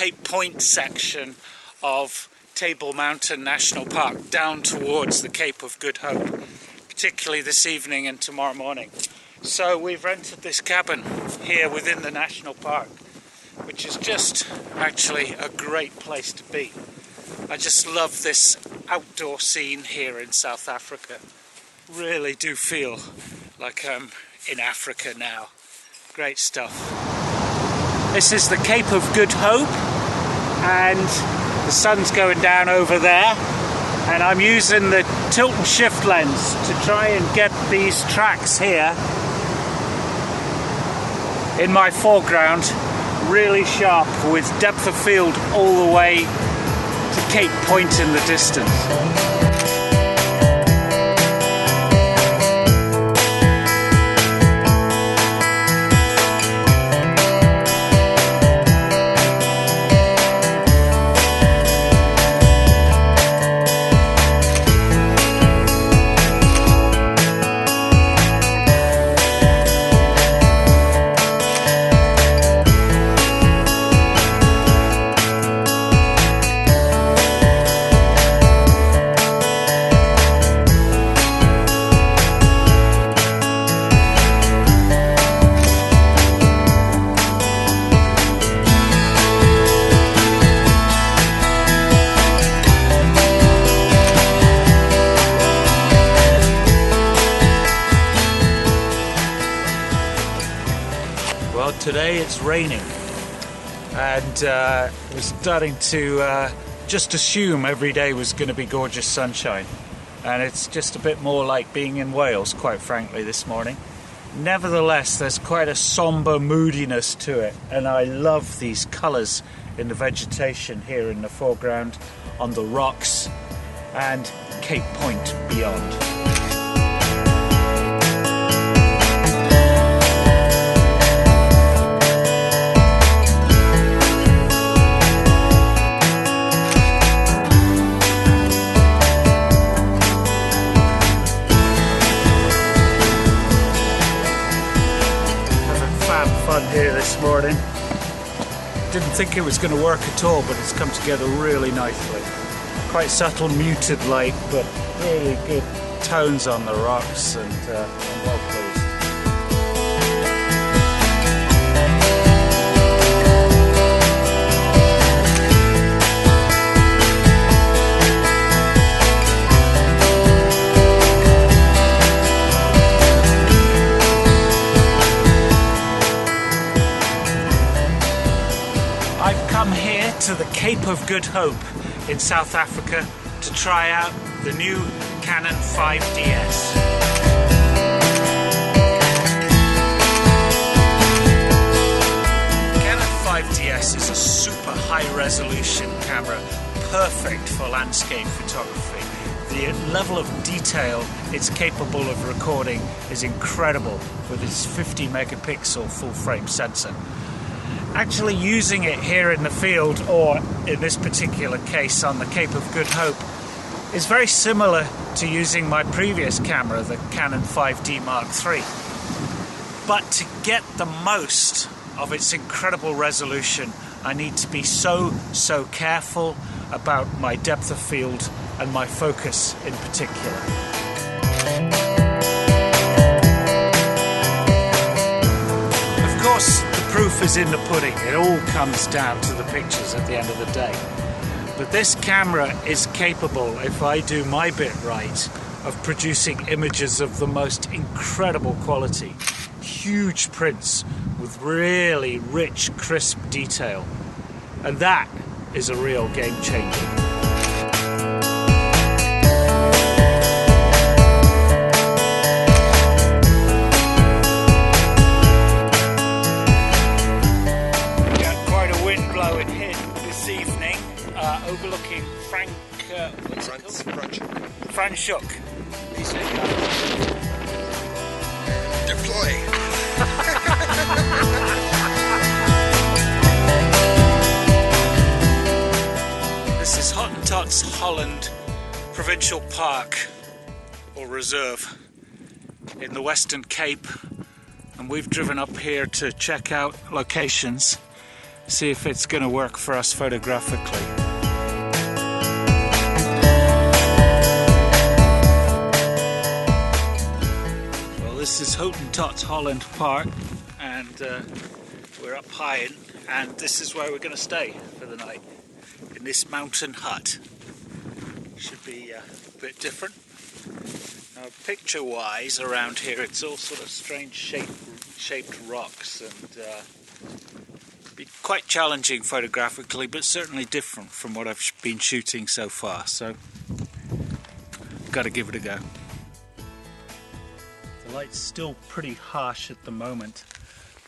Cape Point section of Table Mountain National Park down towards the Cape of Good Hope, particularly this evening and tomorrow morning. So we've rented this cabin here within the national park, which is just actually a great place to be. I just love this outdoor scene here in South Africa. Really do feel like I'm in Africa now. Great stuff. This is the Cape of Good Hope, and the sun's going down over there, and I'm using the tilt and shift lens to try and get these tracks here in my foreground really sharp, with depth of field all the way to Cape Point in the distance. Well, today it's raining, and we're starting to just assume every day was going to be gorgeous sunshine, and it's just a bit more like being in Wales, quite frankly, this morning. Nevertheless, there's quite a somber moodiness to it, and I love these colours in the vegetation here in the foreground, on the rocks, and Cape Point beyond. Here this morning. Didn't think it was going to work at all, but it's come together really nicely. Quite subtle muted light, but really good tones on the rocks, and I'm well pleased. I've come here to the Cape of Good Hope in South Africa to try out the new Canon 5DS. Canon 5DS is a super high resolution camera, perfect for landscape photography. The level of detail it's capable of recording is incredible with its 50 megapixel full frame sensor. Actually using it here in the field, or in this particular case on the Cape of Good Hope, is very similar to using my previous camera, the Canon 5D Mark III. But to get the most of its incredible resolution, I need to be so careful about my depth of field and my focus in particular. Of course, proof is in the pudding. It all comes down to the pictures at the end of the day. But this camera is capable, if I do my bit right, of producing images of the most incredible quality. Huge prints with really rich, crisp detail. And that is a real game changer. Overlooking Franschhoek. Deploy. This is Hottentots Holland Provincial Park, or Reserve, in the Western Cape, and we've driven up here to check out locations. see if it's going to work for us photographically. Well, this is Hottentot Holland Park, and we're up high, and this is where we're going to stay for the night, in this mountain hut. Should be a bit different. Now, picture-wise, around here, it's all sort of strange shaped rocks, and be quite challenging photographically, but certainly different from what I've been shooting so far. So, got to give it a go. The light's still pretty harsh at the moment,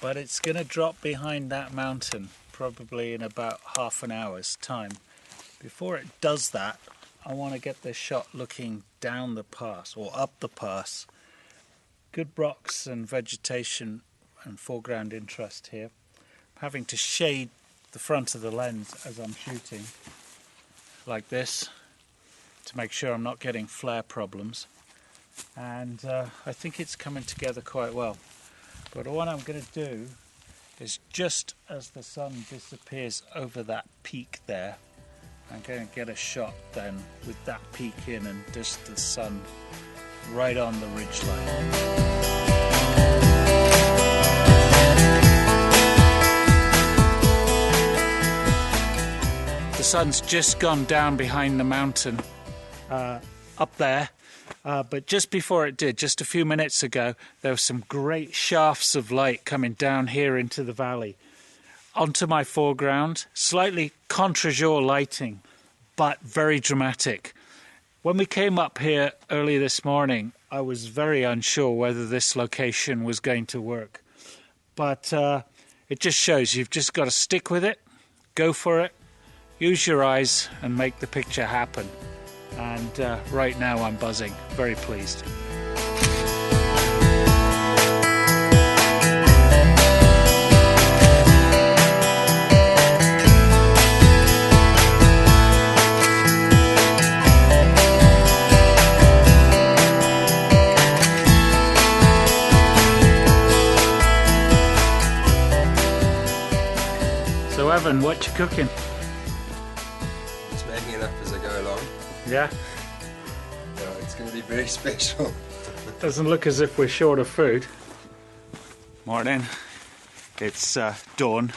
but it's going to drop behind that mountain probably in about half an hour's time. Before it does that, I want to get this shot looking down the pass or up the pass. Good rocks and vegetation and foreground interest here. I'm having to shade the front of the lens as I'm shooting like this to make sure I'm not getting flare problems, and I think it's coming together quite well. But what I'm going to do is, just as the sun disappears over that peak there, I'm going to get a shot then with that peak in and just the sun right on the ridgeline. The sun's just gone down behind the mountain up there, but just before it did, just a few minutes ago, there were some great shafts of light coming down here into the valley onto my foreground. Slightly contre-jour lighting, but very dramatic. When we came up here early this morning, I was very unsure whether this location was going to work, but it just shows you've just got to stick with it, go for it, use your eyes and make the picture happen. And right now I'm buzzing, very pleased. So Evan, what you cooking? Just making it up as I go along. Yeah? Yeah, it's going to be very special. Doesn't look as if we're short of food. Morning. It's dawn.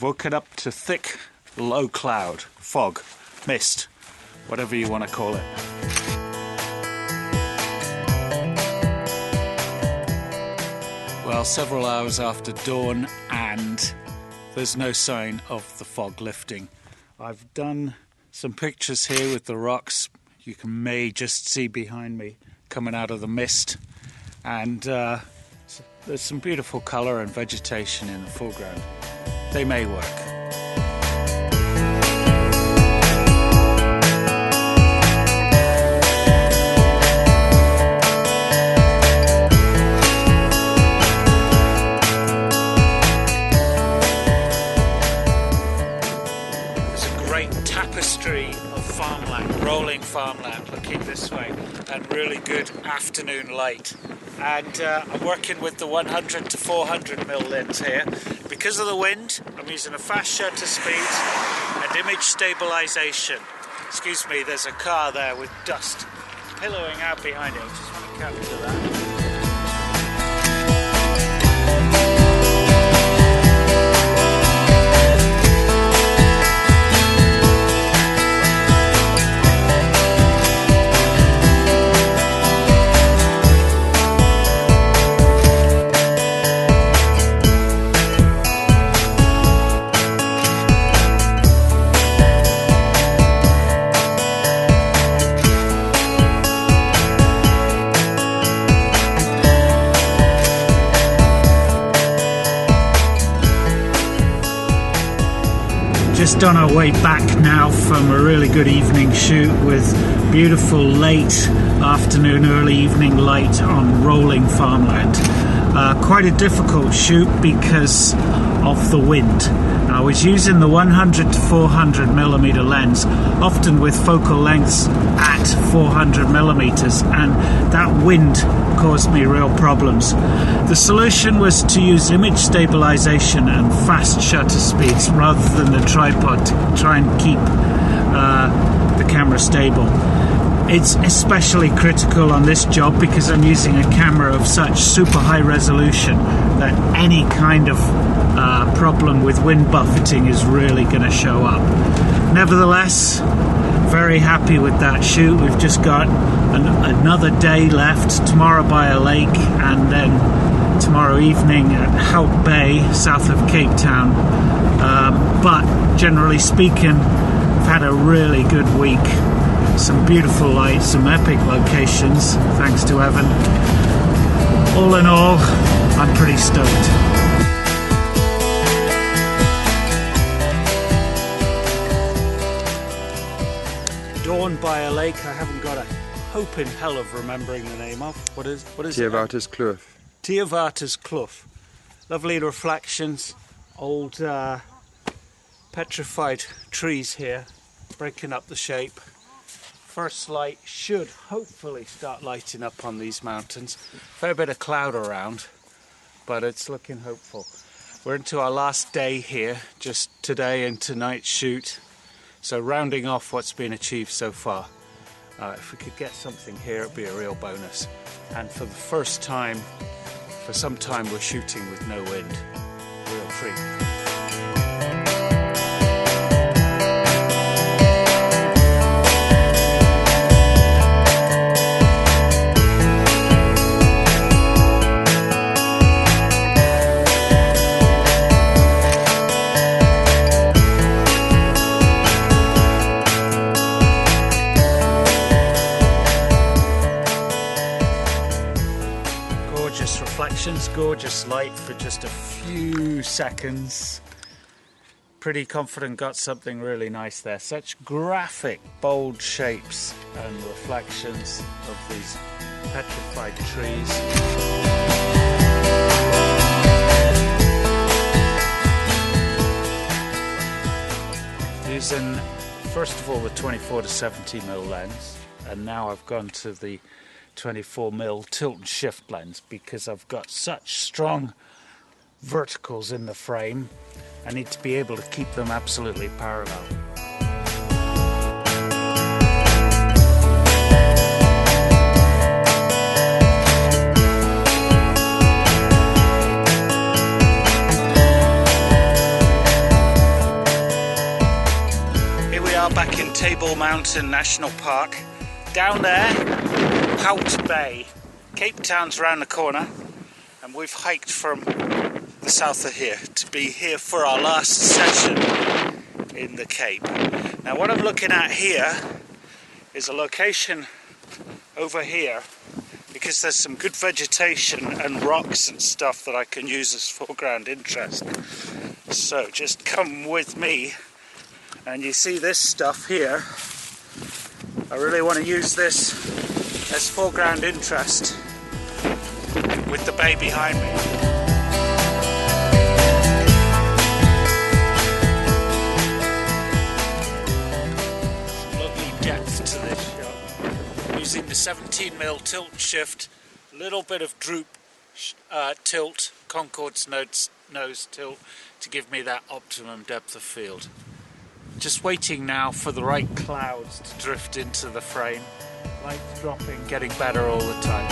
Woken up to thick, low cloud, fog, mist, whatever you want to call it. Well, several hours after dawn, and there's no sign of the fog lifting. I've done some pictures here with the rocks. You may just see behind me coming out of the mist, and there's some beautiful colour and vegetation in the foreground. They may work. Tapestry of farmland, rolling farmland, looking this way, and really good afternoon light. And I'm working with the 100 to 400mm lens here. Because of the wind, I'm using a fast shutter speed and image stabilization. Excuse me, there's a car there with dust pillowing out behind it. I just want to capture that. Just on our way back now from a really good evening shoot with beautiful late afternoon, early evening light on rolling farmland. Quite a difficult shoot because of the wind. I was using the 100 to 400 millimeter lens, often with focal lengths at 400 millimeters, and that wind caused me real problems. The solution was to use image stabilization and fast shutter speeds rather than the tripod to try and keep the camera stable. It's especially critical on this job because I'm using a camera of such super high resolution that any kind of problem with wind buffeting is really going to show up. Nevertheless, very happy with that shoot. We've just got another day left, tomorrow by a lake and then tomorrow evening at Hout Bay, south of Cape Town. But generally speaking, I've had a really good week. Some beautiful lights, some epic locations, thanks to Evan. All in all, I'm pretty stoked. Dawn by a lake I haven't got a hope in hell of remembering the name of. What is it? Theawater's Kloof. Theawater's Kloof. Lovely reflections, old petrified trees here, breaking up the shape. First light should hopefully start lighting up on these mountains. Fair bit of cloud around, but it's looking hopeful. We're into our last day here, just today and tonight's shoot. So rounding off what's been achieved so far. If we could get something here, it'd be a real bonus. And for the first time, for some time, we're shooting with no wind. Real treat. Gorgeous light for just a few seconds. Pretty confident got something really nice there. Such graphic, bold shapes and reflections of these petrified trees. Using first of all the 24 to 70mm lens, and now I've gone to the 24mm tilt and shift lens because I've got such strong verticals in the frame. I need to be able to keep them absolutely parallel. Here we are back in Table Mountain National Park. Down there, Hout Bay. Cape Town's round the corner, and we've hiked from the south of here to be here for our last session in the Cape. Now what I'm looking at here is a location over here because there's some good vegetation and rocks and stuff that I can use as foreground interest. So just come with me, and you see this stuff here. I really want to use this as foreground interest with the bay behind me. Some lovely depth to this shot. Using the 17mm tilt and shift, a little bit of droop tilt, Concorde's nose tilt, to give me that optimum depth of field. Just waiting now for the right clouds to drift into the frame. Lights dropping, getting better all the time.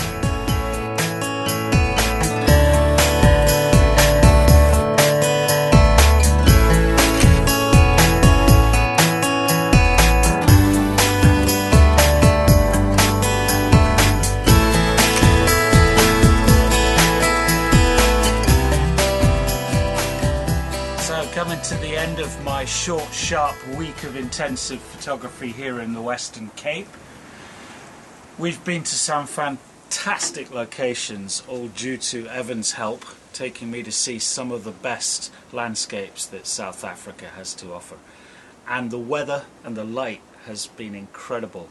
Coming to the end of my short, sharp week of intensive photography here in the Western Cape. We've been to some fantastic locations, all due to Evan's help, taking me to see some of the best landscapes that South Africa has to offer. And the weather and the light has been incredible.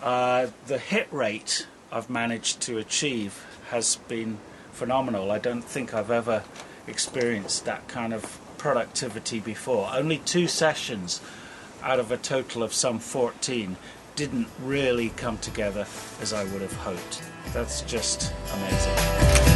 The hit rate I've managed to achieve has been phenomenal. I don't think I've ever experienced that kind of productivity before. Only 2 sessions out of a total of some 14 didn't really come together as I would have hoped. That's just amazing.